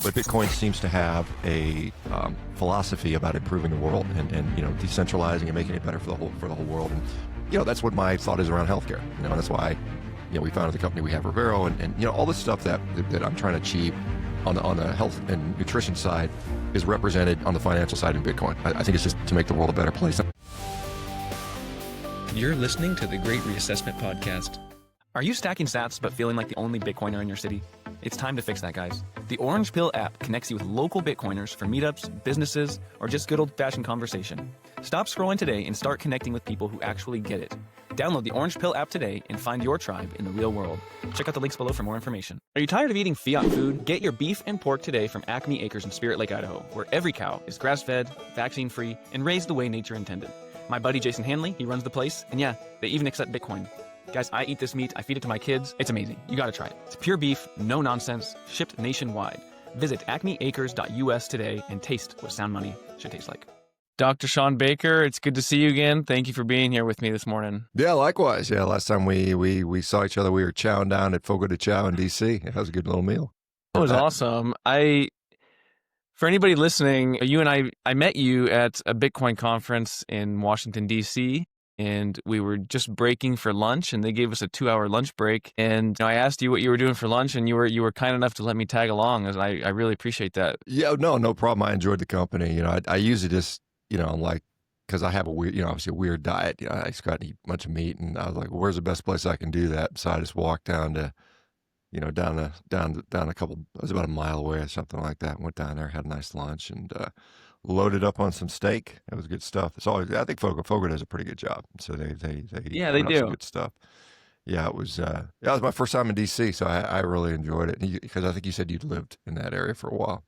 But Bitcoin seems to have a philosophy about improving the world and decentralizing and making it better for the whole world. And that's what my thought is around healthcare. And that's why we founded the company we have, Revero, and all this stuff that I'm trying to achieve on the health and nutrition side is represented on the financial side in Bitcoin. I think it's just to make the world a better place. You're listening to the Great Reassessment Podcast. Are you stacking sats but feeling like the only Bitcoiner in your city? It's time to fix that, guys. The Orange Pill app connects you with local Bitcoiners for meetups, businesses, or just good old-fashioned conversation. Stop scrolling today and start connecting with people who actually get it. Download the Orange Pill app today and find your tribe in the real world. Check out the links below for more information. Are you tired of eating fiat food? Get your beef and pork today from Acme Acres in Spirit Lake, Idaho, where every cow is grass-fed, vaccine-free, and raised the way nature intended. My buddy Jason Hanley, he runs the place, and yeah, they even accept Bitcoin. Guys, I eat this meat, I feed it to my kids. It's amazing. You gotta try it. It's pure beef, no nonsense, shipped nationwide. Visit acmeacres.us today and taste what sound money should taste like. Dr. Shawn Baker, it's good to see you again. Thank you for being here with me this morning. Yeah, likewise. Yeah, last time we saw each other, we were chowing down at Fogo de Chao in D.C. That was a good little meal. It was awesome. For anybody listening, you and I met you at a Bitcoin conference in Washington, D.C., and we were just breaking for lunch, and they gave us a 2-hour lunch break. And I asked you what you were doing for lunch, and you were kind enough to let me tag along, and I really appreciate that. Yeah, no problem. I enjoyed the company. I usually just, because I have a weird, obviously a weird diet. I just got to eat a bunch of meat, and I was like, well, where's the best place I can do that? So I just walked down to, down a couple. It was about a mile away or something like that. Went down there, had a nice lunch, and loaded up on some steak. It was good stuff. It's always, I think Fogo does a pretty good job. So they do some good stuff. Yeah, it was my first time in DC, so I really enjoyed it because I think you said you'd lived in that area for a while.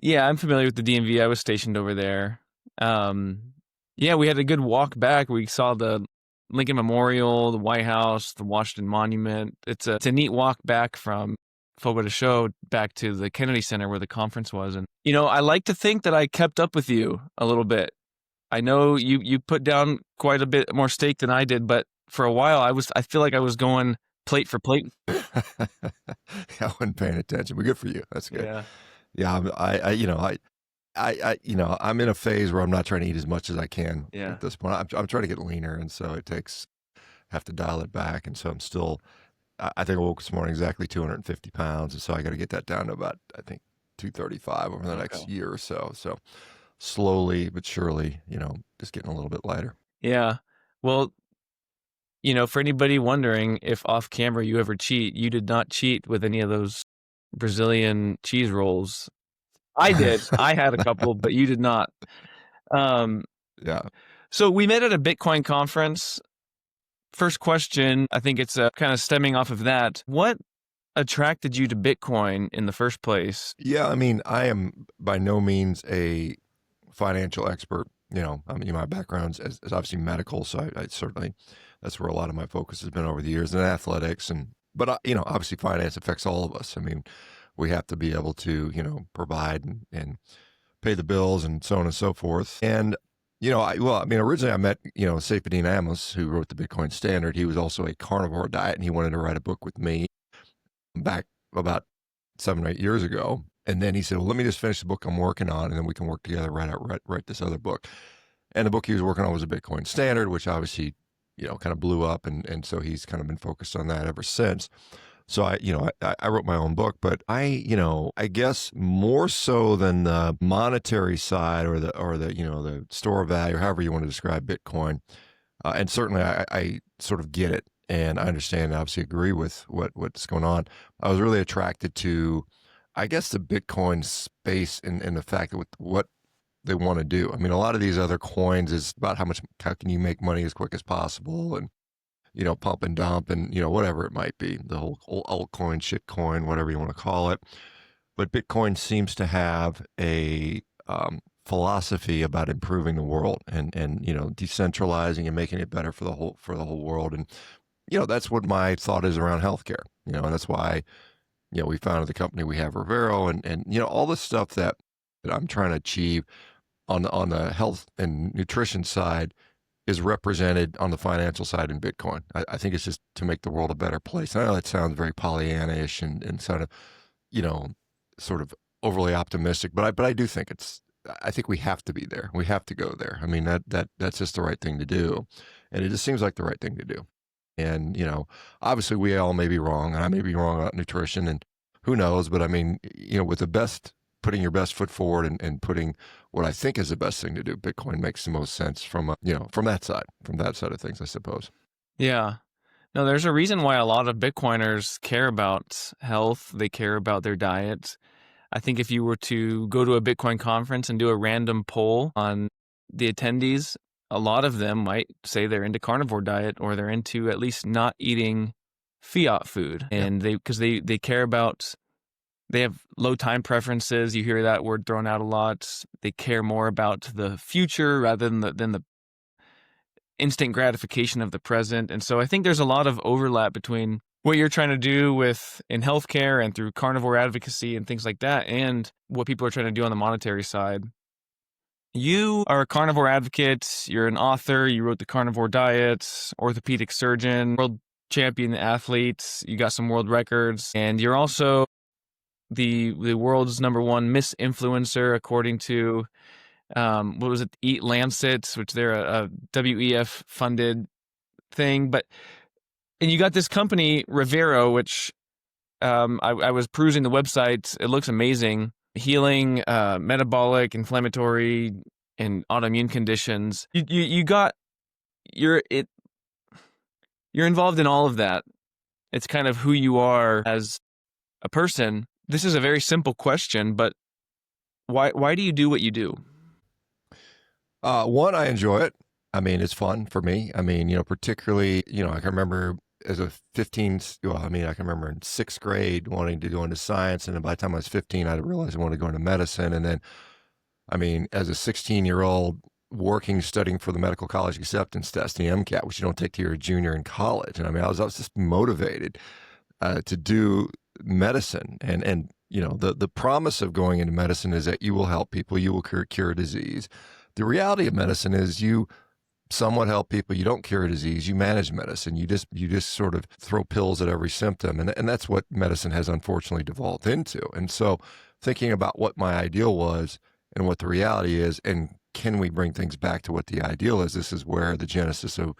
Yeah, I'm familiar with the DMV. I was stationed over there. Yeah, we had a good walk back. We saw the Lincoln Memorial, the White House, the Washington Monument. It's a neat walk back from Fogo de Chao back to the Kennedy Center where the conference was. And, I like to think that I kept up with you a little bit. I know you put down quite a bit more steak than I did, but for a while I feel like I was going plate for plate. I wasn't paying attention, but good for you. That's good. Yeah. I'm in a phase where I'm not trying to eat as much as I can at this point. I'm trying to get leaner. And so have to dial it back. And so I'm still, I think I woke this morning exactly 250 pounds. And so I got to get that down to about, I think, 235 over the next year or so. So slowly but surely, just getting a little bit lighter. Yeah. Well, for anybody wondering if off camera you ever cheat, you did not cheat with any of those Brazilian cheese rolls. I did. I had a couple, but you did not. Yeah. So we met at a Bitcoin conference. First question, I think it's kind of stemming off of that. What attracted you to Bitcoin in the first place? Yeah, I am by no means a financial expert. My background is obviously medical, so I certainly, that's where a lot of my focus has been over the years, and athletics. But obviously finance affects all of us. We have to be able to, provide and pay the bills and so on and so forth. And, originally I met, Saifedean Amos, who wrote the Bitcoin Standard. He was also a carnivore diet, and he wanted to write a book with me back about 7 or 8 years ago. And then he said, well, let me just finish the book I'm working on, and then we can work together, write this other book. And the book he was working on was a Bitcoin Standard, which obviously, kind of blew up. And so he's kind of been focused on that ever since. So I wrote my own book, but I guess more so than the monetary side or the store of value, or however you want to describe Bitcoin. And certainly I sort of get it, and I understand, and obviously agree with what's going on. I was really attracted to, I guess, the Bitcoin space and the fact that what they want to do. A lot of these other coins is about how can you make money as quick as possible, and pump and dump and, whatever it might be, the whole altcoin, shitcoin, whatever you want to call it. But Bitcoin seems to have a philosophy about improving the world and decentralizing and making it better for the whole world. And, that's what my thought is around healthcare, and that's why, we founded the company we have, Revero, and all this stuff that I'm trying to achieve on the health and nutrition side is represented on the financial side in Bitcoin. I think it's just to make the world a better place. I know that sounds very Pollyanna-ish and sort of, sort of overly optimistic, but I do think I think we have to be there. We have to go there. I mean, that's just the right thing to do. And it just seems like the right thing to do. And, obviously we all may be wrong, and I may be wrong about nutrition, and who knows, but I mean, with putting your best foot forward and putting what I think is the best thing to do, Bitcoin makes the most sense from that side of things, I suppose. Yeah. No, there's a reason why a lot of Bitcoiners care about health. They care about their diet. I think if you were to go to a Bitcoin conference and do a random poll on the attendees, a lot of them might say they're into carnivore diet, or they're into at least not eating fiat food. Yeah. And because they care about, they have low time preferences. You hear that word thrown out a lot. They care more about the future rather than the instant gratification of the present. And so I think there's a lot of overlap between what you're trying to do in healthcare and through carnivore advocacy and things like that, and what people are trying to do on the monetary side. You are a carnivore advocate, you're an author, you wrote The Carnivore Diet, orthopedic surgeon, world champion athlete, you got some world records, and you're also the world's #1 misinfluencer according to what was it, Eat Lancet, which they're a WEF funded thing. And you got this company, Revero, which I was perusing the website. It looks amazing. Healing metabolic, inflammatory, and autoimmune conditions. You're involved in all of that. It's kind of who you are as a person. This is a very simple question, but why do you do what you do? One, I enjoy it. I mean, it's fun for me. I mean, particularly, I can remember as a 15, well, I mean, I can remember in 6th grade wanting to go into science. And then by the time I was 15, I realized I wanted to go into medicine. And then, I mean, as a 16-year-old studying for the medical college acceptance test, the MCAT, which you don't take till you're a junior in college. And I mean, I was just motivated to do medicine. And the promise of going into medicine is that you will help people, you will cure disease. The reality of medicine is you somewhat help people. You don't cure a disease. You manage medicine. You just sort of throw pills at every symptom. And that's what medicine has unfortunately devolved into. And so thinking about what my ideal was and what the reality is, and can we bring things back to what the ideal is? This is where the genesis of,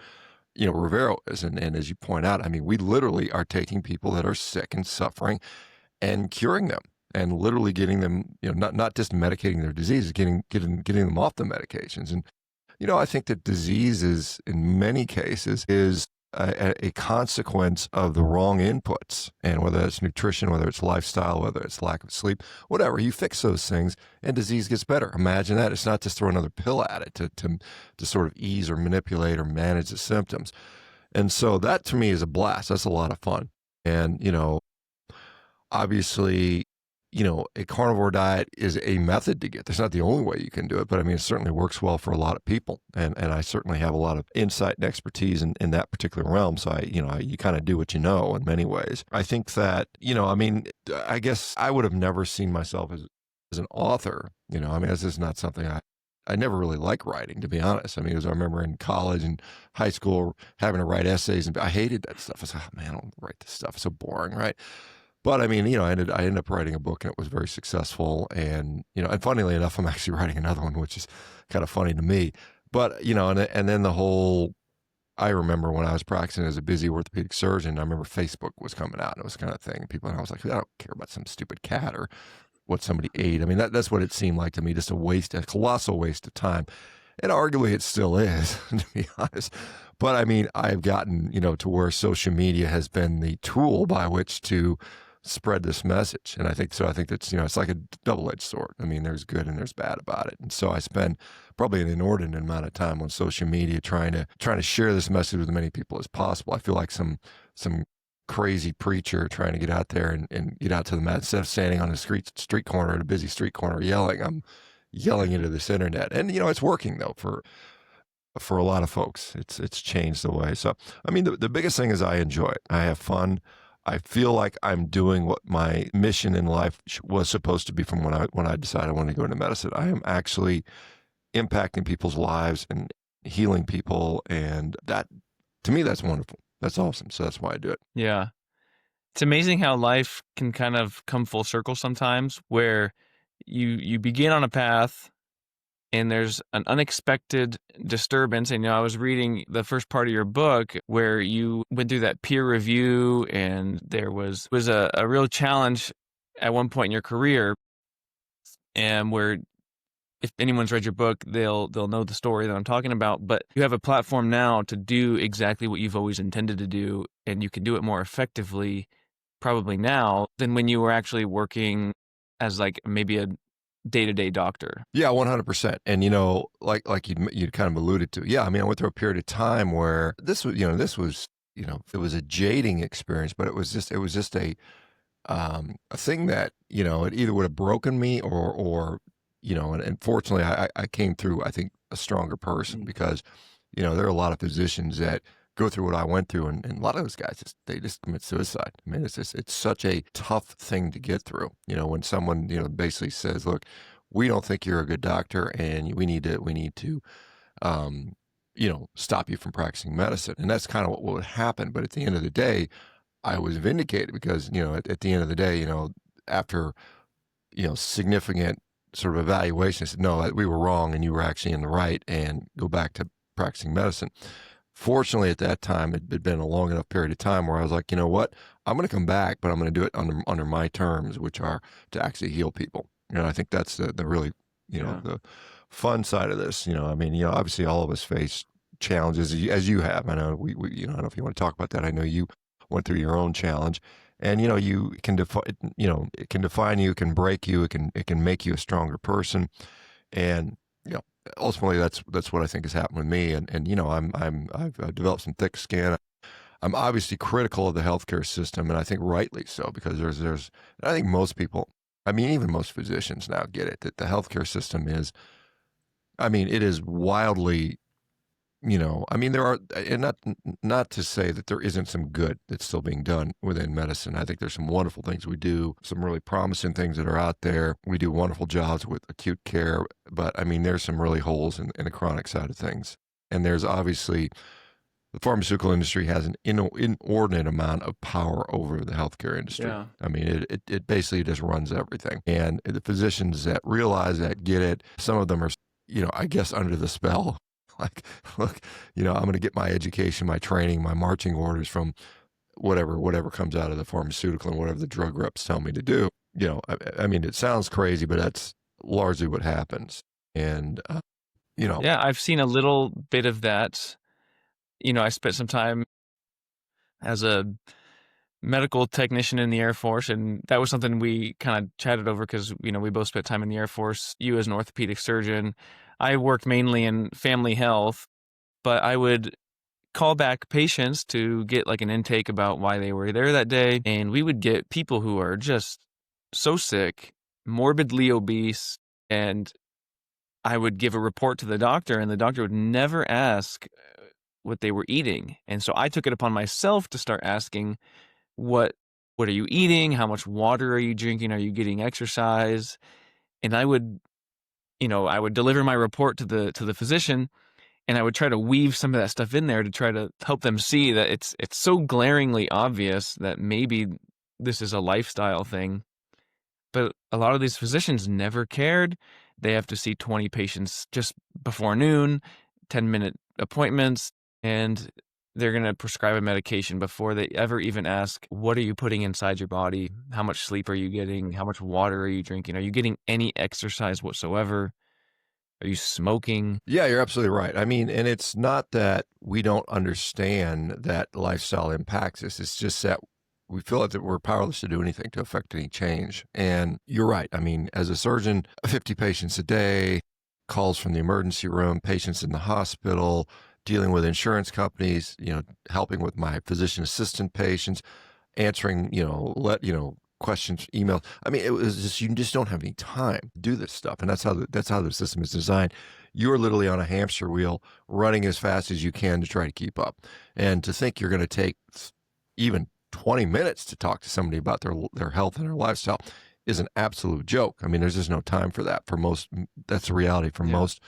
Revero is. And as you point out, I mean, we literally are taking people that are sick and suffering and curing them, and literally getting them, not just medicating their diseases, getting them off the medications. And, I think that disease is, in many cases, is a consequence of the wrong inputs. And whether it's nutrition, whether it's lifestyle, whether it's lack of sleep, whatever, you fix those things and disease gets better. Imagine that. It's not just throw another pill at it to sort of ease or manipulate or manage the symptoms. And so that to me is a blast. That's a lot of fun. And, obviously, a carnivore diet is a method to get. That's not the only way you can do it, but I mean, it certainly works well for a lot of people. And I certainly have a lot of insight and expertise in that particular realm. So you kind of do what you know in many ways. I think that, I mean, I guess I would have never seen myself as an author. I mean, this is not something I never really liked writing, to be honest. I mean, I remember in college and high school having to write essays, and I hated that stuff. I was like, oh man, I don't write this stuff. It's so boring, right? But I mean, I ended up writing a book, and it was very successful. And, and funnily enough, I'm actually writing another one, which is kind of funny to me. But, and then I remember when I was practicing as a busy orthopedic surgeon, I remember Facebook was coming out, and it was kind of thing. And I was like, I don't care about some stupid cat or what somebody ate. I mean, that's what it seemed like to me, just a colossal waste of time. And arguably it still is, to be honest. But I mean, I've gotten, to where social media has been the tool by which to spread this message. And I think that's, it's like a double-edged sword. I mean, there's good and there's bad about it. And so I spend probably an inordinate amount of time on social media trying to share this message with as many people as possible. I feel like some crazy preacher trying to get out there and get out to the mass, instead of standing on a street corner at a busy street corner yelling. I'm yelling into this internet. And, it's working though for a lot of folks. It's changed the way. So, I mean, the biggest thing is I enjoy it. I have fun. I feel like I'm doing what my mission in life was supposed to be from when I decided I wanted to go into medicine. I am actually impacting people's lives and healing people. And that, to me, that's wonderful. That's awesome. So that's why I do it. Yeah. It's amazing how life can kind of come full circle sometimes, where you begin on a path and there's an unexpected disturbance. And, I was reading the first part of your book where you went through that peer review, and there was a real challenge at one point in your career, and where if anyone's read your book, they'll know the story that I'm talking about. But you have a platform now to do exactly what you've always intended to do, and you can do it more effectively probably now than when you were actually working as like maybe a day-to-day doctor. Yeah, 100%. And like you'd kind of alluded to. Yeah, I mean, I went through a period of time where this was, it was a jading experience, but it was just a thing that, it either would have broken me or and fortunately I came through, I think, a stronger person because, there are a lot of physicians that go through what I went through, and a lot of those guys they just commit suicide. I mean, it's such a tough thing to get through. When someone basically says, "Look, we don't think you're a good doctor, and we need to stop you from practicing medicine," and that's kind of what would happen. But at the end of the day, I was vindicated because at the end of the day, after significant sort of evaluation, I said, "No, we were wrong, and you were actually in the right," and go back to practicing medicine. Fortunately, at that time, it had been a long enough period of time where I was like, you know what, I'm going to come back, but I'm going to do it under my terms, which are to actually heal people. And I think that's the really, the fun side of this. I mean, obviously all of us face challenges as you have. I know we I don't know if you want to talk about that. I know you went through your own challenge, and you can it can define you, it can break you, it can make you a stronger person, and ultimately that's what I think has happened with me. And I've developed some thick skin. I'm obviously critical of the healthcare system, and I think rightly so, because there's I think most people, I mean, even most physicians now get it, that the healthcare system is, I mean, it is wildly, I mean, there are, and not to say that there isn't some good that's still being done within medicine. I think there's some wonderful things we do, some really promising things that are out there. We do wonderful jobs with acute care, but I mean, there's some really holes in the chronic side of things. And there's obviously, the pharmaceutical industry has an inordinate amount of power over the healthcare industry. Yeah. I mean, it basically just runs everything. And the physicians that realize that, get it, some of them are, I guess, under the spell. Like, look, I'm going to get my education, my training, my marching orders from whatever comes out of the pharmaceutical and whatever the drug reps tell me to do. I mean, it sounds crazy, but that's largely what happens. And, Yeah, I've seen a little bit of that. I spent some time as a medical technician in the Air Force, and that was something we kind of chatted over because, we both spent time in the Air Force. You as an orthopedic surgeon, I worked mainly in family health, but I would call back patients to get like an intake about why they were there that day. And we would get people who are just so sick, morbidly obese, and I would give a report to the doctor, and the doctor would never ask what they were eating. And so I took it upon myself to start asking, what are you eating? How much water are you drinking? Are you getting exercise? And I would deliver my report to the physician, and I would try to weave some of that stuff in there to try to help them see that it's so glaringly obvious that maybe this is a lifestyle thing. But a lot of these physicians never cared. They have to see 20 patients just before noon, 10-minute appointments, and they're going to prescribe a medication before they ever even ask, what are you putting inside your body? How much sleep are you getting? How much water are you drinking? Are you getting any exercise whatsoever? Are you smoking? Yeah, you're absolutely right. I mean, and it's not that we don't understand that lifestyle impacts us. It's just that we feel like that we're powerless to do anything to affect any change. And you're right. I mean, as a surgeon, 50 patients a day, calls from the emergency room, patients in the hospital, dealing with insurance companies, helping with my physician assistant patients, answering, questions, emails. I mean, it was just, you just don't have any time to do this stuff. And that's how the system is designed. You're literally on a hamster wheel running as fast as you can to try to keep up. And to think you're going to take even 20 minutes to talk to somebody about their health and their lifestyle is an absolute joke. I mean, there's just no time for that for most. That's the reality for most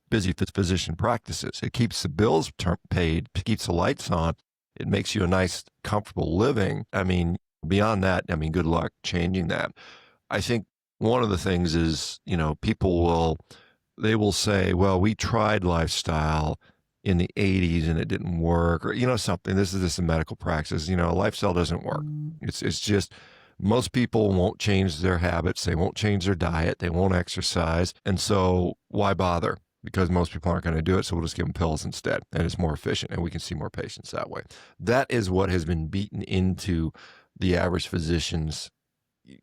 busy physician practices. It keeps the bills paid, keeps the lights on. It makes you a nice, comfortable living. I mean, beyond that, I mean, good luck changing that. I think one of the things is, they will say, well, we tried lifestyle in the 80s and it didn't work, or, something. This is just a medical practice. Lifestyle doesn't work. It's just most people won't change their habits. They won't change their diet. They won't exercise. And so why bother? Because most people aren't going to do it. So we'll just give them pills instead. And it's more efficient and we can see more patients that way. That is what has been beaten into the average physician's,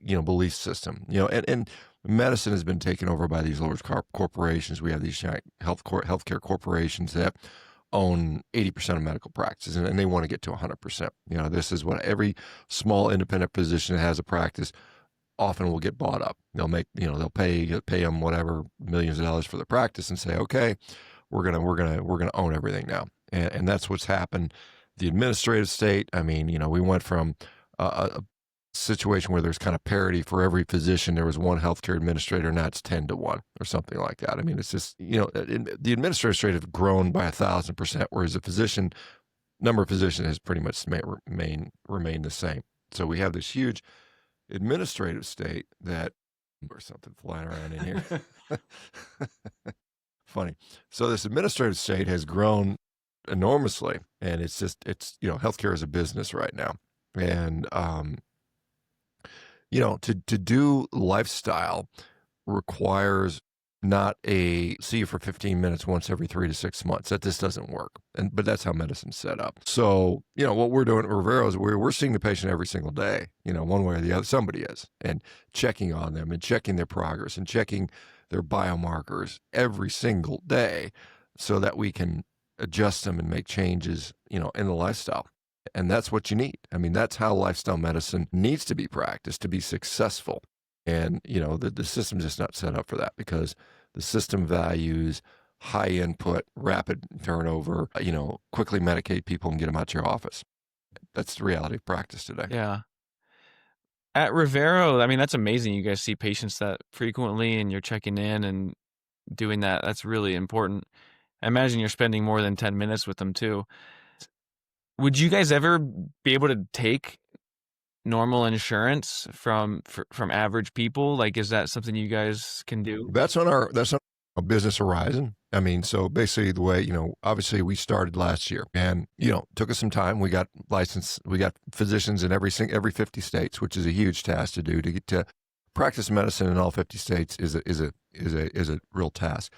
belief system, and medicine has been taken over by these large corporations. We have these giant healthcare corporations that own 80% of medical practices, and they want to get to 100%. This is what every small independent physician that has a practice often will get bought up. They'll pay them whatever millions of dollars for the practice and say, okay, we're gonna own everything now, and that's what's happened. The administrative state. I mean, we went from a situation where there's kind of parity for every physician. There was one healthcare administrator, now it's 10-1 or something like that. I mean, it's just, the administrative state has grown by 1,000%, whereas the number of physicians has pretty much remained the same. So we have this huge administrative state that, there's something flying around in here. Funny. So this administrative state has grown enormously, and it's healthcare is a business right now. And, to do lifestyle requires not see you for 15 minutes once every 3 to 6 months. That just doesn't work. But that's how medicine's set up. So, what we're doing at Revero is we're seeing the patient every single day, one way or the other, somebody is, and checking on them and checking their progress and checking their biomarkers every single day so that we can adjust them and make changes, in the lifestyle. And that's what you need. I mean, that's how lifestyle medicine needs to be practiced to be successful. And, the system's just not set up for that, because the system values high input, rapid turnover, quickly medicate people and get them out to your office. That's the reality of practice today. Yeah. At Revero, I mean, that's amazing. You guys see patients that frequently and you're checking in and doing that. That's really important. I imagine you're spending more than 10 minutes with them too. Would you guys ever be able to take normal insurance from average people? Like, is that something you guys can do? That's on our business horizon. I mean, so basically the way, obviously we started last year, and, took us some time. We got licensed, we got physicians in every 50 states, which is a huge task to do. To get to practice medicine in all 50 states is a real task.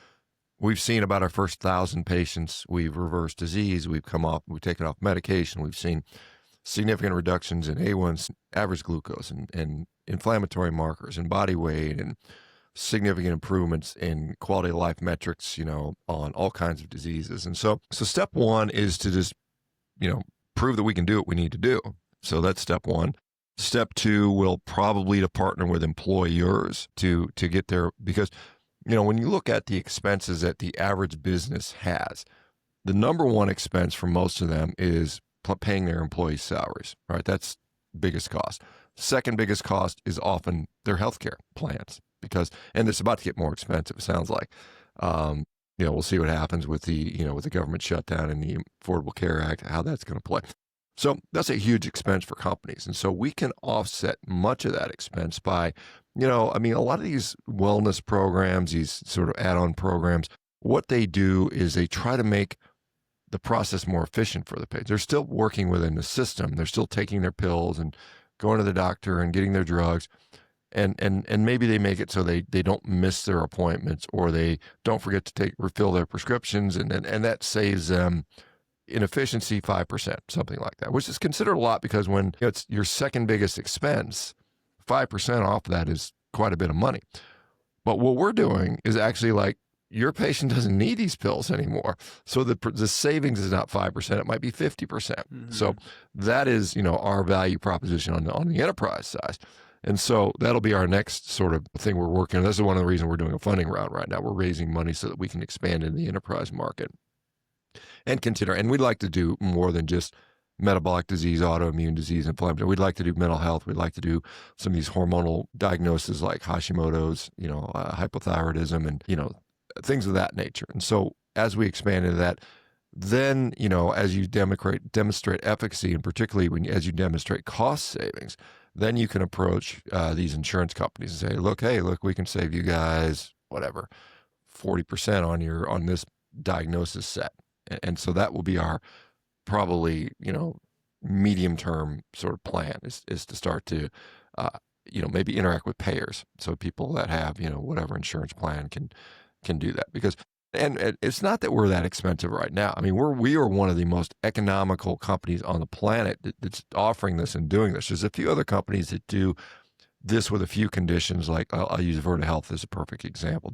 We've seen about our first 1,000 patients. We've reversed disease. We've taken off medication. We've seen significant reductions in A1, average glucose, and inflammatory markers and body weight, and significant improvements in quality of life metrics, on all kinds of diseases. And so step one is to just, prove that we can do what we need to do. So that's step one. Step two will probably to partner with employers to get there, because when you look at the expenses that the average business has, the number one expense for most of them is paying their employees' salaries, right? That's biggest cost. Second biggest cost is often their healthcare plans, and it's about to get more expensive, it sounds like. We'll see what happens with with the government shutdown and the Affordable Care Act, how that's going to play. So that's a huge expense for companies. And so we can offset much of that expense by, a lot of these wellness programs, these sort of add-on programs, what they do is they try to make the process more efficient for the patient. They're still working within the system. They're still taking their pills and going to the doctor and getting their drugs. And maybe they make it so they don't miss their appointments, or they don't forget to refill their prescriptions. And that saves them in efficiency 5%, something like that, which is considered a lot, because when it's your second biggest expense, 5% off of that is quite a bit of money. But what we're doing is actually like, your patient doesn't need these pills anymore. So the savings is not 5%, it might be 50%. Mm-hmm. So that is, our value proposition on the enterprise side. And so that'll be our next sort of thing we're working on. This is one of the reasons we're doing a funding round right now. We're raising money so that we can expand into the enterprise market and we'd like to do more than just metabolic disease, autoimmune disease, inflammatory. We'd like to do mental health. We'd like to do some of these hormonal diagnoses like Hashimoto's, hypothyroidism, and, things of that nature. And so as we expand into that, then, as you demonstrate efficacy, and particularly as you demonstrate cost savings, then you can approach these insurance companies and say, look, hey, look, we can save you guys whatever 40% on this diagnosis set, and so that will be our probably medium term sort of plan is to start to maybe interact with payers, so people that have whatever insurance plan can do that, because and it's not that we're that expensive right now. I mean, we are one of the most economical companies on the planet that's offering this and doing this. There's a few other companies that do this with a few conditions, like I'll use Verta Health as a perfect example.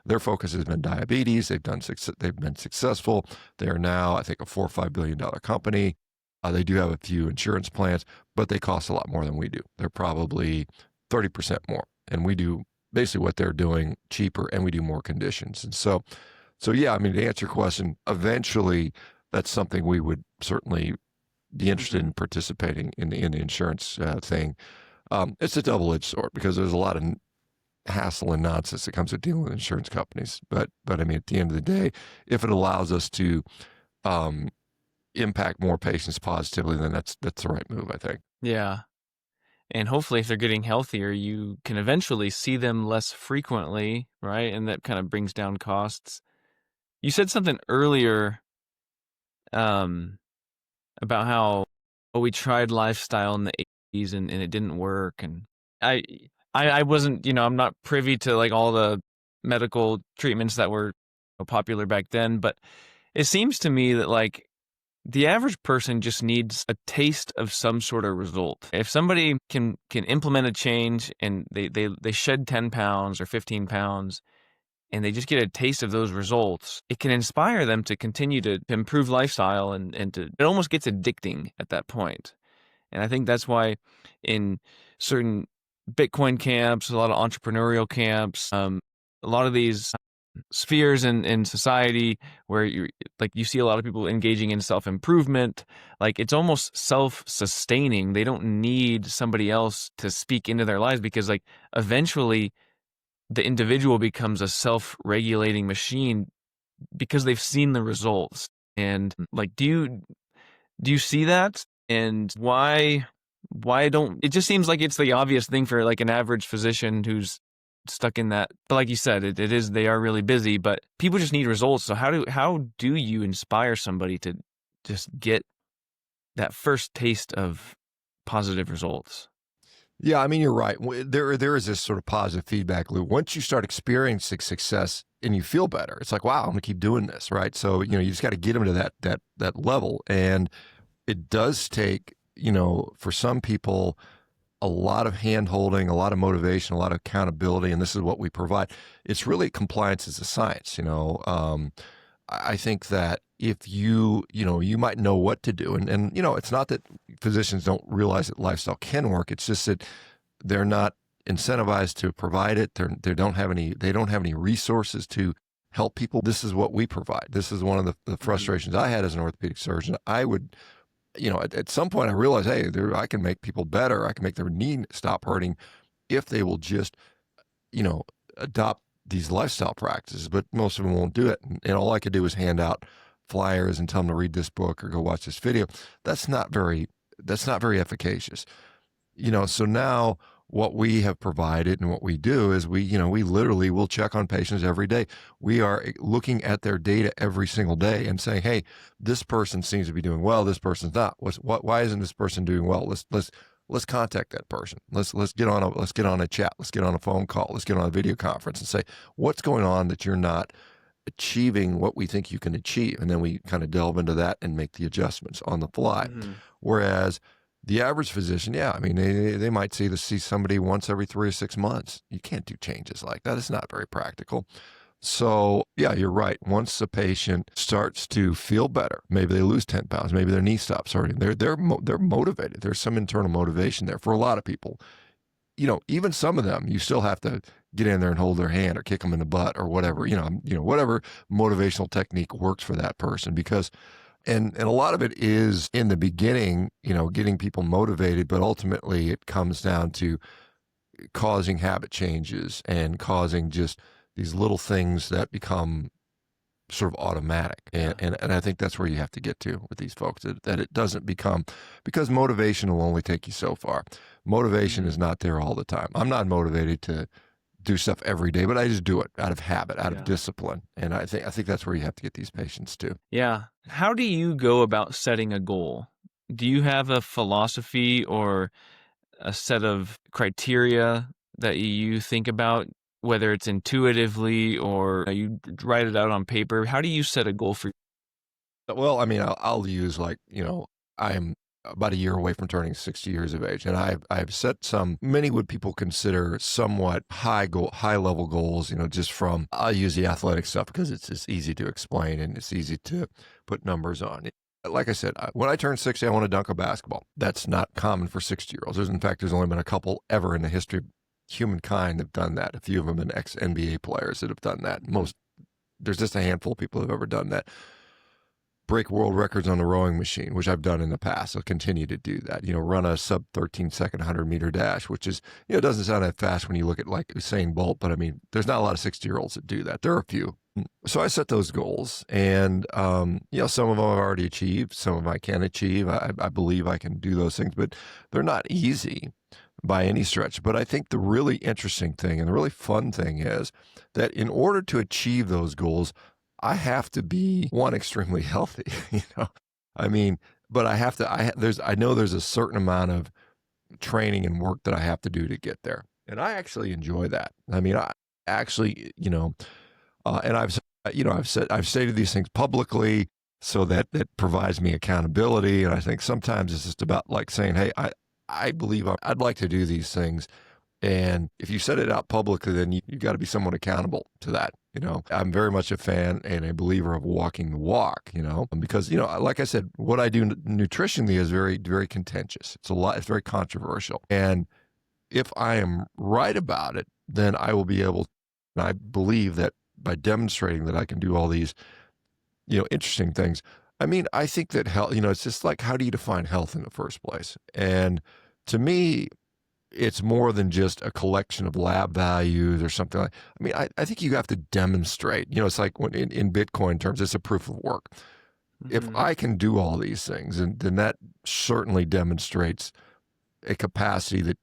Their focus has been diabetes. They've been successful. They are now, I think, a $4 or $5 billion company. They do have a few insurance plans, but they cost a lot more than we do. They're probably 30% more, and we do basically what they're doing cheaper, and we do more conditions. And so yeah, I mean, to answer your question, eventually that's something we would certainly be interested in participating in the insurance thing. It's a double-edged sword because there's a lot of hassle and nonsense that comes with dealing with insurance companies. But I mean, at the end of the day, if it allows us to impact more patients positively, then that's the right move, I think. Yeah. And hopefully if they're getting healthier, you can eventually see them less frequently, right? And that kind of brings down costs. You said something earlier about how we tried lifestyle in the 80s and it didn't work. And I wasn't, I'm not privy to like all the medical treatments that were popular back then, but it seems to me that like the average person just needs a taste of some sort of result. If somebody can implement a change and they shed 10 pounds or 15 pounds and they just get a taste of those results, it can inspire them to continue to improve lifestyle and it almost gets addicting at that point. And I think that's why in certain Bitcoin camps, a lot of entrepreneurial camps, a lot of these spheres in society where you see a lot of people engaging in self-improvement, like it's almost self-sustaining. They don't need somebody else to speak into their lives because like eventually the individual becomes a self-regulating machine because they've seen the results. And like, do you see that? And why don't it just seems like it's the obvious thing for like an average physician who's stuck in that, but like you said, it is, they are really busy, but people just need results. So how do you inspire somebody to just get that first taste of positive results? Yeah, I mean, you're right. There is this sort of positive feedback loop. Once you start experiencing success and you feel better, it's like, wow, I'm gonna keep doing this, right? So you just got to get them to that level, and it does take for some people a lot of hand-holding, a lot of motivation, a lot of accountability, and this is what we provide. It's really compliance as a science. I think that if you might know what to do, and it's not that physicians don't realize that lifestyle can work. It's just that they're not incentivized to provide it. They don't have any resources to help people. This is what we provide. This is one of the frustrations I had as an orthopedic surgeon. I would, at some point I realized, hey, I can make people better. I can make their knee stop hurting if they will just, adopt these lifestyle practices, but most of them won't do it. And all I could do was hand out flyers and tell them to read this book or go watch this video. That's not very efficacious. So now what we have provided and what we do is we literally will check on patients every day. We are looking at their data every single day and saying, hey, this person seems to be doing well. This person's not. Why isn't this person doing well? Let's contact that person. Let's get on a chat. Let's get on a phone call. Let's get on a video conference and say, what's going on that you're not achieving what we think you can achieve? And then we kind of delve into that and make the adjustments on the fly. Mm-hmm. Whereas the average physician, yeah, I mean, they might see somebody once every 3 or 6 months. You can't do changes like that. It's not very practical. So yeah, you're right. Once a patient starts to feel better, maybe they lose 10 pounds, maybe their knee stops hurting, they're motivated. There's some internal motivation there for a lot of people. Even some of them, you still have to get in there and hold their hand or kick them in the butt or whatever, whatever motivational technique works for that person, because and a lot of it is in the beginning, getting people motivated, but ultimately it comes down to causing habit changes and causing just these little things that become sort of automatic. And I think that's where you have to get to with these folks, that it doesn't become, because motivation will only take you so far. Motivation is not there all the time. I'm not motivated to do stuff every day, but I just do it out of habit, out of discipline. And I think that's where you have to get these patients to. Yeah. How do you go about setting a goal? Do you have a philosophy or a set of criteria that you think about, whether it's intuitively or you write it out on paper? How do you set a goal for? Well, I mean, I'll use, like, I'm about a year away from turning 60 years of age, and I've set some, many would people consider somewhat high level goals, just from, I'll use the athletic stuff because it's easy to explain and it's easy to put numbers on. Like I said, when I turn 60, I want to dunk a basketball. That's not common for 60-year-olds. In fact, there's only been a couple ever in the history of humankind have done that. A few of them have been ex-NBA players that have done that. There's just a handful of people who have ever done that. Break world records on the rowing machine, which I've done in the past. I'll continue to do that. Run a sub 13-second 100-meter dash, which is, it doesn't sound that fast when you look at like Usain Bolt, but I mean, there's not a lot of 60-year-olds that do that. There are a few. So I set those goals, and some of them I've already achieved, some of them I can achieve. I believe I can do those things, but they're not easy by any stretch. But I think the really interesting thing and the really fun thing is that in order to achieve those goals, I have to be, one, extremely healthy. I mean, but I have to. I know there's a certain amount of training and work that I have to do to get there, and I actually enjoy that. I mean, I actually, and I've stated these things publicly, so that provides me accountability. And I think sometimes it's just about like saying, hey, I believe I'd like to do these things. And if you set it out publicly, then you got to be somewhat accountable to that. I'm very much a fan and a believer of walking the walk, because, like I said, what I do nutritionally is very, very contentious. It's very controversial. And if I am right about it, then I will be able, and I believe that by demonstrating that I can do all these, interesting things. I mean, I think that health, it's just like, how do you define health in the first place? And to me, it's more than just a collection of lab values or something like. I mean, I think you have to demonstrate. It's like when in Bitcoin terms, it's a proof of work. Mm-hmm. If I can do all these things, and then that certainly demonstrates a capacity that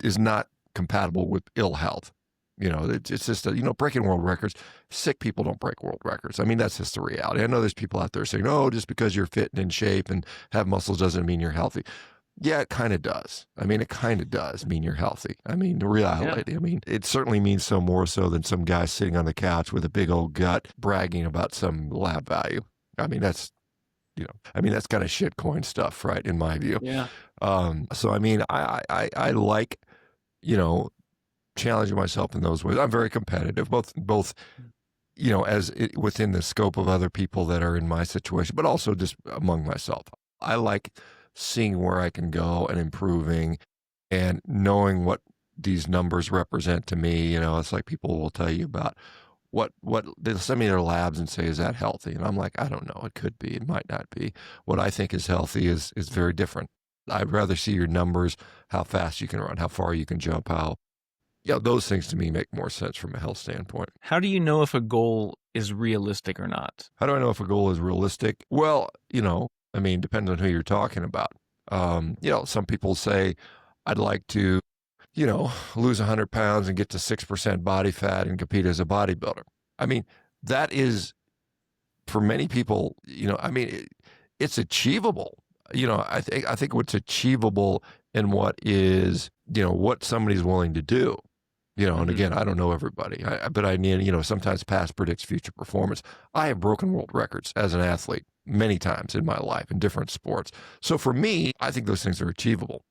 is not compatible with ill health. It's just breaking world records. Sick people don't break world records. I mean, that's just the reality. I know there's people out there saying, "Oh, just because you're fit and in shape and have muscles doesn't mean you're healthy." Yeah, it kind of does. I mean, it kind of does mean you're healthy. I mean, the reality. Yeah. I mean, it certainly means so more so than some guy sitting on the couch with a big old gut bragging about some lab value. I mean, that's kind of shitcoin stuff, right? In my view. Yeah. So I mean, I like, challenging myself in those ways. I'm very competitive, both within the scope of other people that are in my situation, but also just among myself. I like seeing where I can go and improving and knowing what these numbers represent to me. It's like people will tell you about what they'll send me their labs and say, is that healthy? And I'm like, I don't know. It could be, it might not be. What I think is healthy is very different. I'd rather see your numbers, how fast you can run, how far you can jump, those things to me make more sense from a health standpoint. How do you know if a goal is realistic or not? How do I know if a goal is realistic? Well, I mean, depends on who you're talking about. Some people say, I'd like to, lose 100 pounds and get to 6% body fat and compete as a bodybuilder. I mean, that is, for many people, it's achievable. I think what's achievable and what is, what somebody's willing to do. And again, I don't know everybody, but I need, sometimes past predicts future performance. I have broken world records as an athlete many times in my life in different sports. So for me, I think those things are achievable,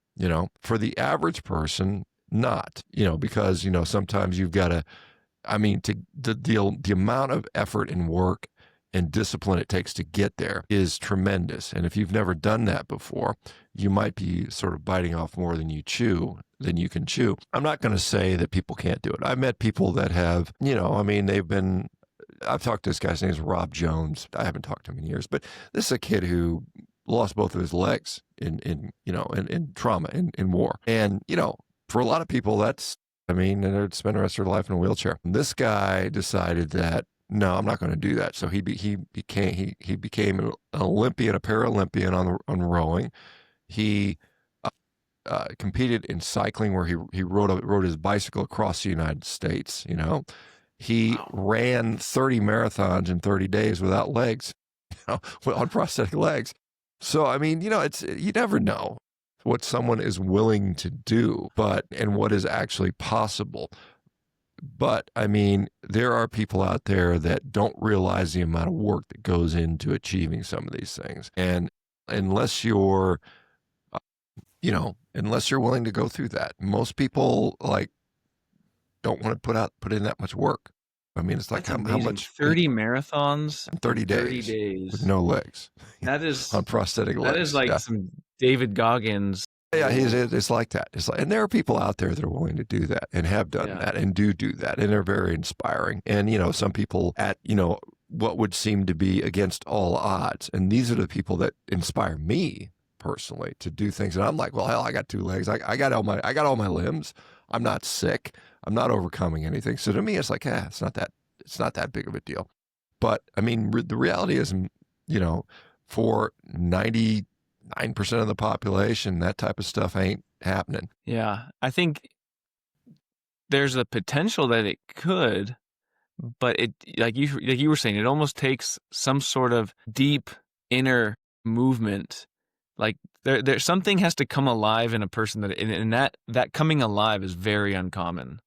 for the average person, not, because, sometimes you've got to, the amount of effort and work and discipline it takes to get there is tremendous. And if you've never done that before, you might be sort of biting off more than you can chew. I'm not going to say that people can't do it. I've met people that have, I've talked to this guy's name is Rob Jones. I haven't talked to him in years, but this is a kid who lost both of his legs in trauma, in war. And, for a lot of people, they'd spend the rest of their life in a wheelchair. And this guy decided that no, I'm not going to do that. So he became an Olympian, a Paralympian on rowing. He competed in cycling, where he rode his bicycle across the United States. He Wow. ran 30 marathons in 30 days without legs, on prosthetic legs. So I mean, it's you never know what someone is willing to do, and what is actually possible. But I mean, there are people out there that don't realize the amount of work that goes into achieving some of these things, and unless you're unless you're willing to go through that, most people don't want to put in that much work. I mean, it's like That's how amazing. much 30 marathons in in 30 30 days with days. no legs, That is on prosthetic that is legs. like Yeah. some David Goggins. Yeah, it's like that. And there are people out there that are willing to do that and have done Yeah. that and do that. And they're very inspiring. And, some people at, what would seem to be against all odds. And these are the people that inspire me personally to do things. And I'm like, well, hell, I got 2 legs. I got all my limbs. I'm not sick. I'm not overcoming anything. So to me, it's like, it's not that big of a deal. But I mean, the reality is, for 99% of the population, that type of stuff ain't happening. Yeah. I think there's a potential that it could, but it like you were saying, it almost takes some sort of deep inner movement. Like there something has to come alive in a person and that coming alive is very uncommon.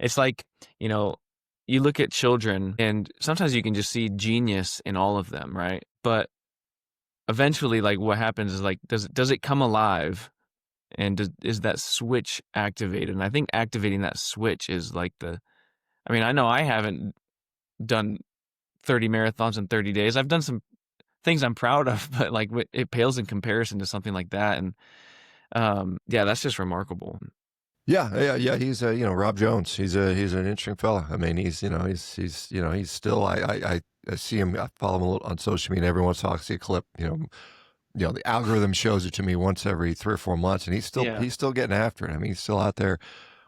It's like, you look at children and sometimes you can just see genius in all of them, right? But eventually, like, what happens is, like, does it come alive, and is that switch activated? And I think activating that switch is like I mean, I know I haven't done 30 marathons in 30 days. I've done some things I'm proud of, but like it pales in comparison to something like that. And yeah, that's just remarkable. Yeah. He's Rob Jones. He's an interesting fella. I mean, he's still, I see him. I follow him a little on social media. And every once in a while I see a clip. The algorithm shows it to me once every 3 or 4 months, and he's still getting after it. I mean, he's still out there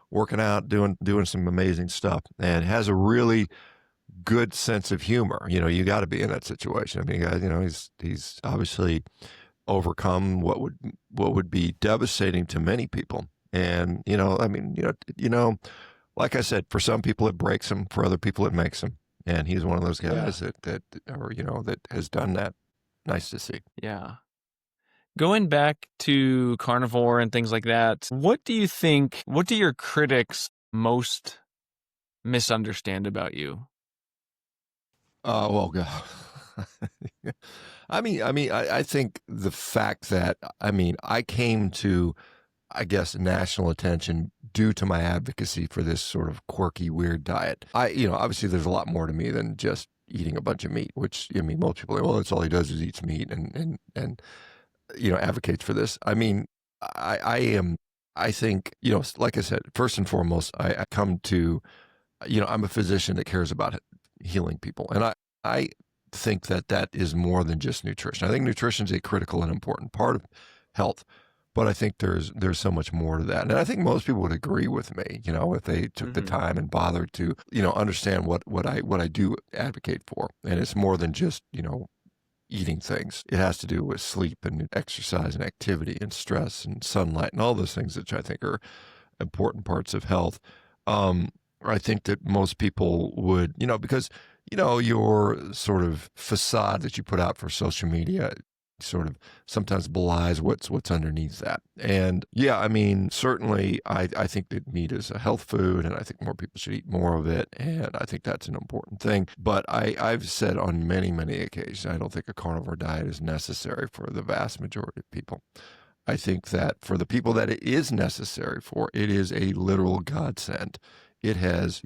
working out, doing some amazing stuff, and has a really good sense of humor. You got to be in that situation. I mean, he's obviously overcome what would be devastating to many people. And, I mean, like I said, for some people it breaks them, for other people it makes them. And he's one of those guys that has done that. Nice to see. Yeah. Going back to Carnivore and things like that, what do your critics most misunderstand about you? Well, God. I think the fact that, I came to, I guess, national attention due to my advocacy for this sort of quirky, weird diet. Obviously there's a lot more to me than just eating a bunch of meat, which, most people are, well, that's all he does is eats meat and advocates for this. I mean, I think, like I said, first and foremost, I come to, I'm a physician that cares about healing people. And I think that is more than just nutrition. I think nutrition is a critical and important part of health, but I think there's so much more to that. And I think most people would agree with me, if they took the time and bothered to, understand what I do advocate for. And it's more than just, eating things. It has to do with sleep and exercise and activity and stress and sunlight and all those things, which I think are important parts of health. I think that most people would, because, your sort of facade that you put out for social media sort of sometimes belies what's underneath that. And yeah, I mean, certainly I think that meat is a health food, and I think more people should eat more of it. And I think that's an important thing. But I've said on many, many occasions, I don't think a carnivore diet is necessary for the vast majority of people. I think that for the people that it is necessary for, it is a literal godsend. It has,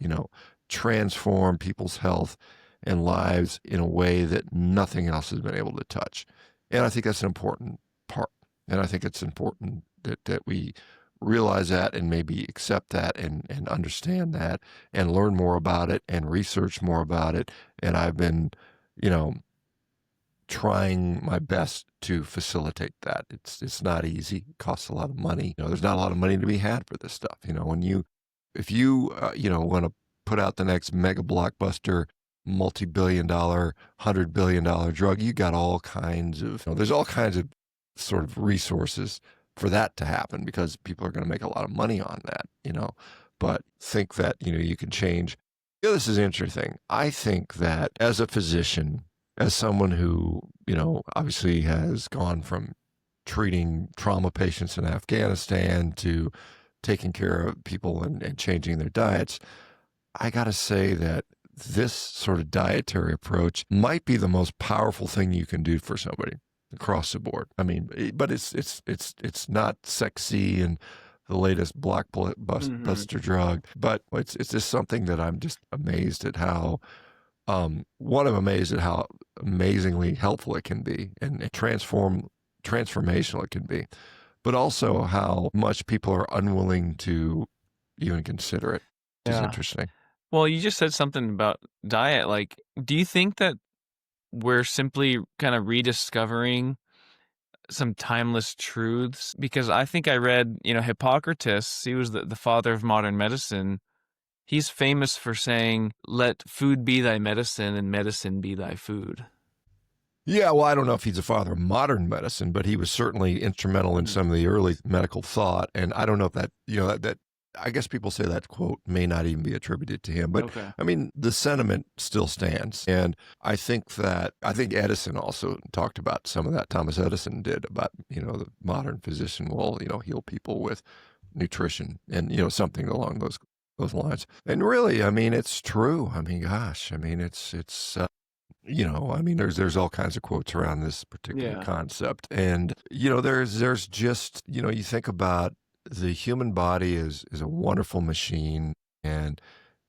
transformed people's health and lives in a way that nothing else has been able to touch. And I think that's an important part. And I think it's important that we realize that and maybe accept that and understand that and learn more about it and research more about it. And I've been, trying my best to facilitate that. It's not easy. It costs a lot of money. There's not a lot of money to be had for this stuff. If you want to put out the next mega blockbuster multi-billion-dollar, $100 billion drug. You got all kinds of, there's all kinds of sort of resources for that to happen because people are going to make a lot of money on that. But think that, you can change. This is interesting. I think that as a physician, as someone who, obviously has gone from treating trauma patients in Afghanistan to taking care of people and changing their diets, I got to say that this sort of dietary approach might be the most powerful thing you can do for somebody across the board. I mean, but it's not sexy and the latest blockbuster drug, but it's just something that I'm just amazed at how I'm amazed at how amazingly helpful it can be and transformational it can be, but also how much people are unwilling to even consider it. Which is interesting. Well, you just said something about diet. Like, do you think that we're simply kind of rediscovering some timeless truths? Because I think I read, Hippocrates, he was the father of modern medicine. He's famous for saying, let food be thy medicine and medicine be thy food. Yeah, well, I don't know if he's a father of modern medicine, but he was certainly instrumental in some of the early medical thought. And I don't know if that, that I guess people say that quote may not even be attributed to him, but okay. I mean, the sentiment still stands. And I think Edison also talked about some of that. Thomas Edison did about, the modern physician will, heal people with nutrition and, something along those lines. And really, I mean, it's true. I mean, gosh, I mean, there's all kinds of quotes around this particular concept. And, there's just, you think about the human body is a wonderful machine, and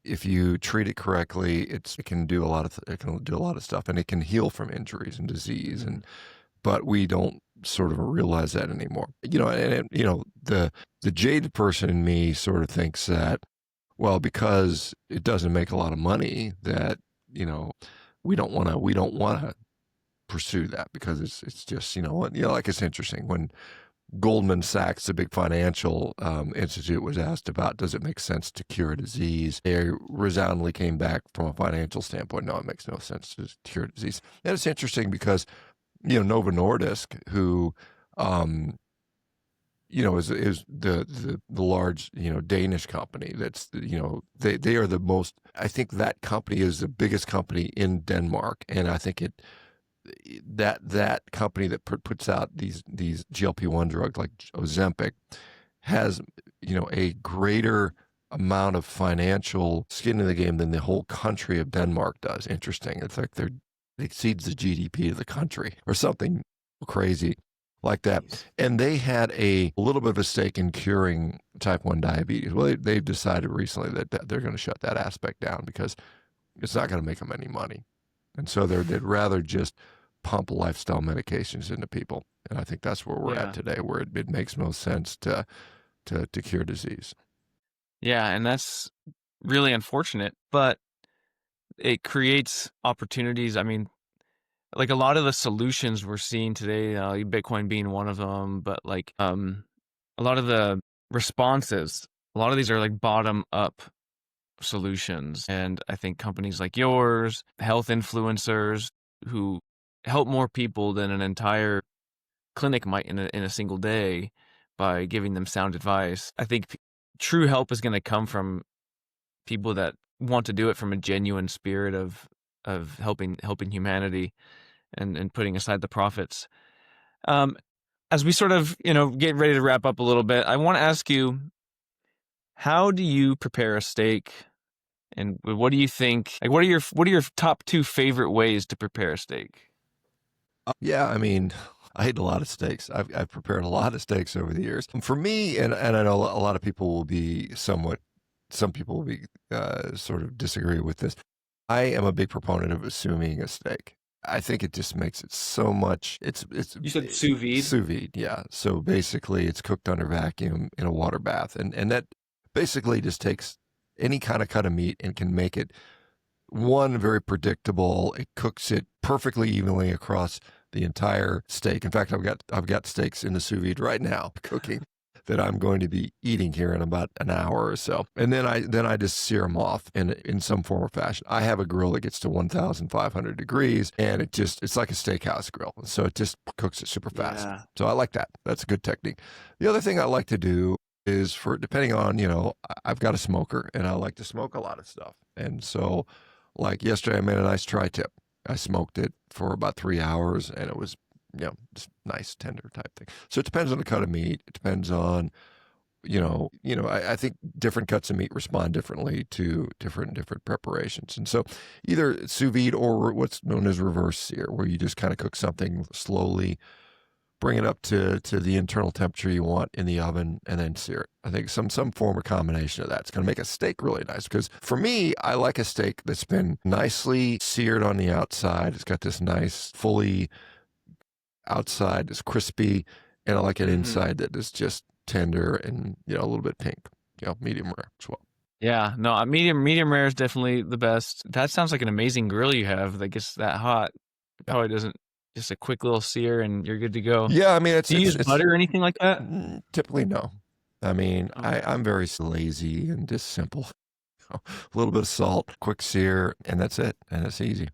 if you treat it correctly, it can do a lot of stuff, and it can heal from injuries and disease. But we don't sort of realize that anymore. The jaded person in me sort of thinks that, well, because it doesn't make a lot of money, that we don't want to pursue that because it's just like it's interesting when Goldman Sachs, the big financial institute, was asked about, does it make sense to cure disease? They resoundingly came back from a financial standpoint, no, it makes no sense to cure disease. And it's interesting because, Novo Nordisk, who, is the large, Danish company that's, they are the most, I think that company is the biggest company in Denmark. And I think that company that puts out these GLP-1 drugs like Ozempic has, a greater amount of financial skin in the game than the whole country of Denmark does. Interesting. It's like it exceeds the GDP of the country or something crazy like that. And they had a little bit of a stake in curing type 1 diabetes. Well, they've decided recently that they're going to shut that aspect down because it's not going to make them any money. And so they'd rather just pump lifestyle medications into people. And I think that's where we're at today, where it makes most sense to cure disease. Yeah, and that's really unfortunate, but it creates opportunities. I mean, like a lot of the solutions we're seeing today, Bitcoin being one of them, but like a lot of the responses, a lot of these are like bottom up solutions. And I think companies like yours, health influencers who help more people than an entire clinic might in a single day by giving them sound advice. I think true help is going to come from people that want to do it from a genuine spirit of helping humanity and putting aside the profits. As we sort of, get ready to wrap up a little bit, I want to ask you, how do you prepare a steak? And what do you think? Like, what are your top 2 favorite ways to prepare a steak? Yeah, I mean, I ate a lot of steaks. I've prepared a lot of steaks over the years. For me, and I know a lot of people will be some people will be sort of disagree with this. I am a big proponent of assuming a steak. I think it just makes it so much. You said sous vide? Sous vide, yeah. So basically, it's cooked under vacuum in a water bath, and that basically just takes any kind of cut of meat and can make it very predictable. It cooks it perfectly evenly across the entire steak. In fact, I've got steaks in the sous vide right now cooking. that I'm going to be eating here in about an hour or so. And then I just sear them off in some form or fashion. I have a grill that gets to 1,500 degrees, and it's like a steakhouse grill. So it just cooks it super fast. Yeah. So I like that. That's a good technique. The other thing I like to do is depending on, I've got a smoker and I like to smoke a lot of stuff. And so like yesterday, I made a nice tri-tip. I smoked it for about 3 hours, and it was, just nice, tender type thing. So it depends on the cut of meat. It depends on, I think different cuts of meat respond differently to different preparations. And so either sous vide or what's known as reverse sear, where you just kind of cook something slowly, bring it up to the internal temperature you want in the oven, and then sear it. I think some form of combination of that's going to make a steak really nice. Because for me, I like a steak that's been nicely seared on the outside. It's got this nice, fully outside, it's crispy, and I like it inside that is just tender and a little bit pink. Medium rare as well. Yeah, no, medium rare is definitely the best. That sounds like an amazing grill you have that gets that hot. Probably doesn't. Just a quick little sear and you're good to go. Yeah, I mean, do you use butter or anything like that? Typically, no. I mean, okay. I'm very lazy and just simple. A little bit of salt, quick sear, and that's it. And it's easy.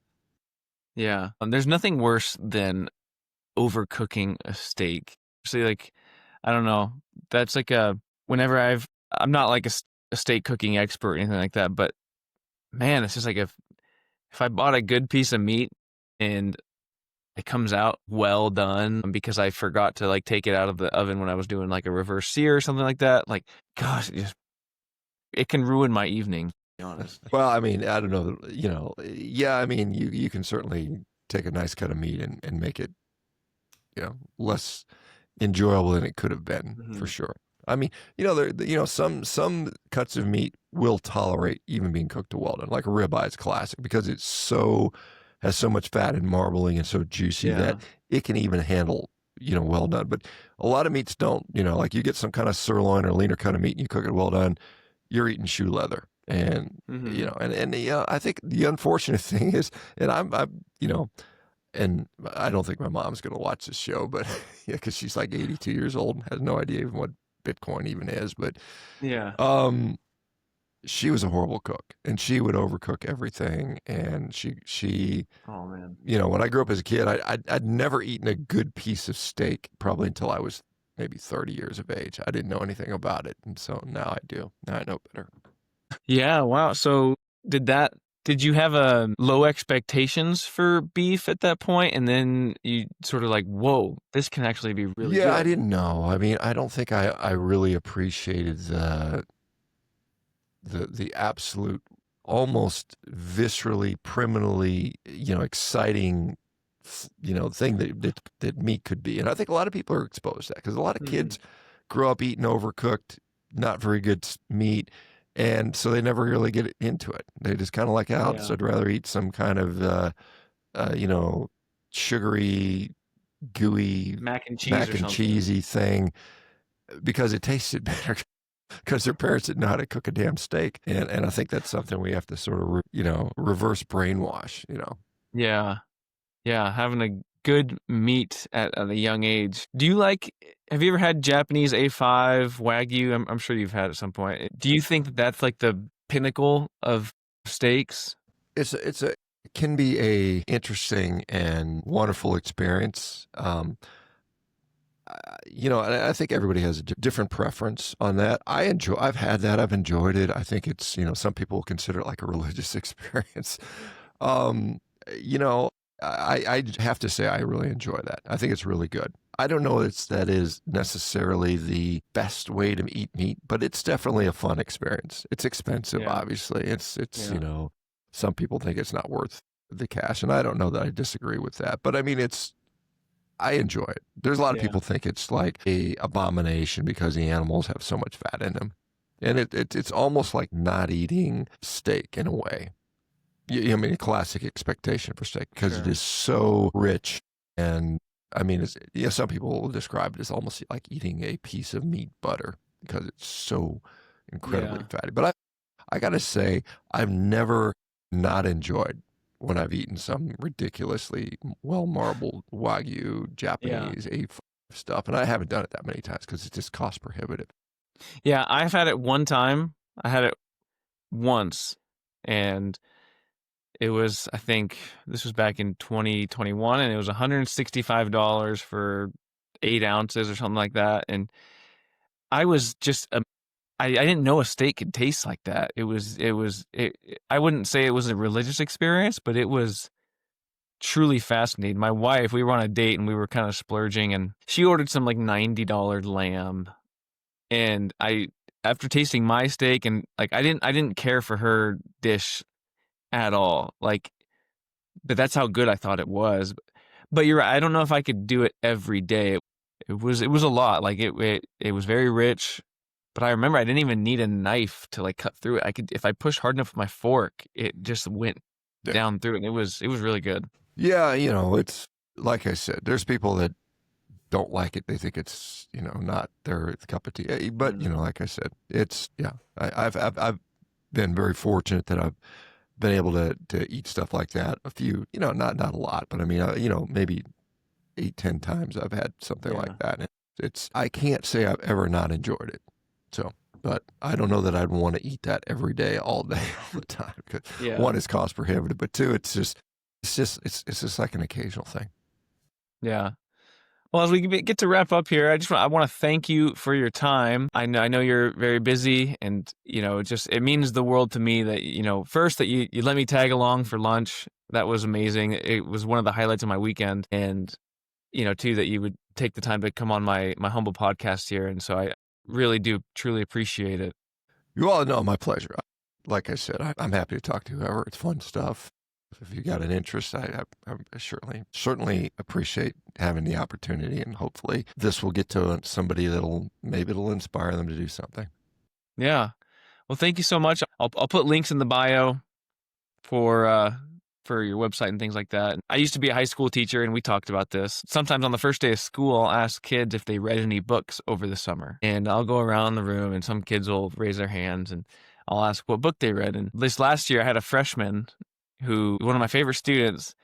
Yeah. There's nothing worse than overcooking a steak. So like, I don't know. That's like whenever I'm not like a steak cooking expert or anything like that, but man, it's just like if I bought a good piece of meat and it comes out well done because I forgot to like take it out of the oven when I was doing like a reverse sear or something like that. Like, gosh, it can ruin my evening, to be honest. Well, I mean, I don't know, yeah, I mean, you can certainly take a nice cut of meat and make it, less enjoyable than it could have been, for sure. I mean, some cuts of meat will tolerate even being cooked to well done, like a ribeye is classic because has so much fat and marbling and so juicy that it can even handle, well done. But a lot of meats don't, like you get some kind of sirloin or leaner cut of meat and you cook it well done, you're eating shoe leather. And, I think the unfortunate thing is, and I'm and I don't think my mom's going to watch this show, but because she's like 82 years old and has no idea even what Bitcoin even is. But she was a horrible cook, and she would overcook everything. And she oh man, when I grew up as a kid, I'd never eaten a good piece of steak probably until I was maybe 30 years of age. I didn't know anything about it, and so now I do. Now I know better. Yeah, wow. So did you have low expectations for beef at that point, and then you sort of like, whoa, this can actually be really good? Yeah, I didn't know. I mean, I don't think I really appreciated the absolute, almost viscerally, criminally, exciting, thing that meat could be. And I think a lot of people are exposed to that because a lot of kids grow up eating overcooked, not very good meat. And so they never really get into it. They just kind of like, so I'd rather eat some kind of, sugary, gooey, mac and cheesy thing because it tasted better because their parents didn't know how to cook a damn steak. And I think that's something we have to sort of, reverse brainwash, Yeah. Yeah. Having a good meat at a young age. Have you ever had Japanese A5 Wagyu? I'm sure you've had at some point. Do you think that's like the pinnacle of steaks? It can be a interesting and wonderful experience. I think everybody has a different preference on that. I've had that. I've enjoyed it. I think it's, some people consider it like a religious experience. I have to say I really enjoy that. I think it's really good. I don't know that is necessarily the best way to eat meat, but it's definitely a fun experience. It's expensive, obviously. It's some people think it's not worth the cash, and I don't know that I disagree with that. But I mean, I enjoy it. There's a lot of people think it's like a abomination because the animals have so much fat in them, and it's almost like not eating steak in a way. I mean, a classic expectation for steak because it is so rich. And I mean, some people will describe it as almost like eating a piece of meat butter because it's so incredibly fatty. But I got to say, I've never not enjoyed when I've eaten some ridiculously well-marbled Wagyu Japanese A5 stuff. And I haven't done it that many times because it's just cost prohibitive. Yeah, I've had it one time. I had it once, and it was, I think this was back in 2021, and it was $165 for 8 ounces or something like that. And I was just, I didn't know a steak could taste like that. I wouldn't say it was a religious experience, but it was truly fascinating. My wife, we were on a date and we were kind of splurging, and she ordered some like $90 lamb. And after tasting my steak, and like, I didn't care for her dish at all. Like, but that's how good I thought it was. But you're right. I don't know if I could do it every day. It was a lot. Like it was very rich. But I remember I didn't even need a knife to like cut through it. I could, if I pushed hard enough with my fork, it just went Yeah. down through it. And it was really good. Yeah, it's like I said, there's people that don't like it. They think it's, not their cup of tea. But, like I said, it's, yeah, I've been very fortunate that I've been able to eat stuff like that a few, not a lot, but I mean, maybe 8-10 times I've had something Yeah. like that. And I can't say I've ever not enjoyed it. So, but I don't know that I'd want to eat that every day, all day, all the time. 'Cause Yeah. one, is cost prohibitive, but two, it's just like an occasional thing. Yeah. Well, as we get to wrap up here, I want to thank you for your time. I know you're very busy, and it means the world to me that first that you let me tag along for lunch. That was amazing. It was one of the highlights of my weekend, and two, that you would take the time to come on my humble podcast here, and so I really do truly appreciate it. You all know, my pleasure. Like I said, I'm happy to talk to whoever. It's fun stuff. If you got an interest, I certainly appreciate having the opportunity, and hopefully this will get to somebody it'll inspire them to do something. Yeah. Well, thank you so much. I'll put links in the bio for your website and things like that. I used to be a high school teacher, and we talked about this. Sometimes on the first day of school, I'll ask kids if they read any books over the summer. And I'll go around the room, and some kids will raise their hands, and I'll ask what book they read. And this last year, I had a freshman who, one of my favorite students,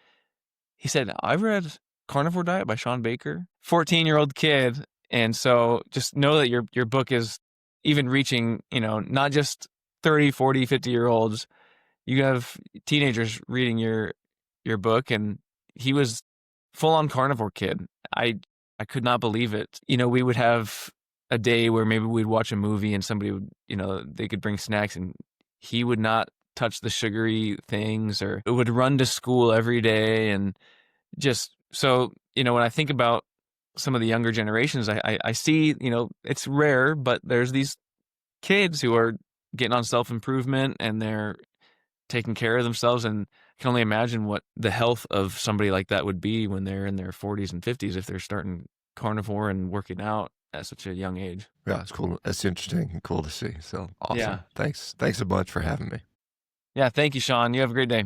he said, "I've read Carnivore Diet by Shawn Baker." 14-year-old kid. And so just know that your book is even reaching, not just 30, 40, 50-year-olds. You have teenagers reading your book, and he was full-on carnivore kid. I could not believe it. We would have a day where maybe we'd watch a movie and somebody would, they could bring snacks, and he would not touch the sugary things, or it would run to school every day. And just so, when I think about some of the younger generations, I see, it's rare, but there's these kids who are getting on self-improvement, and they're taking care of themselves, and I can only imagine what the health of somebody like that would be when they're in their 40s and 50s if they're starting carnivore and working out at such a young age. Yeah, it's cool. It's interesting and cool to see. So awesome. Yeah. Thanks a bunch for having me. Yeah, thank you, Shawn. You have a great day.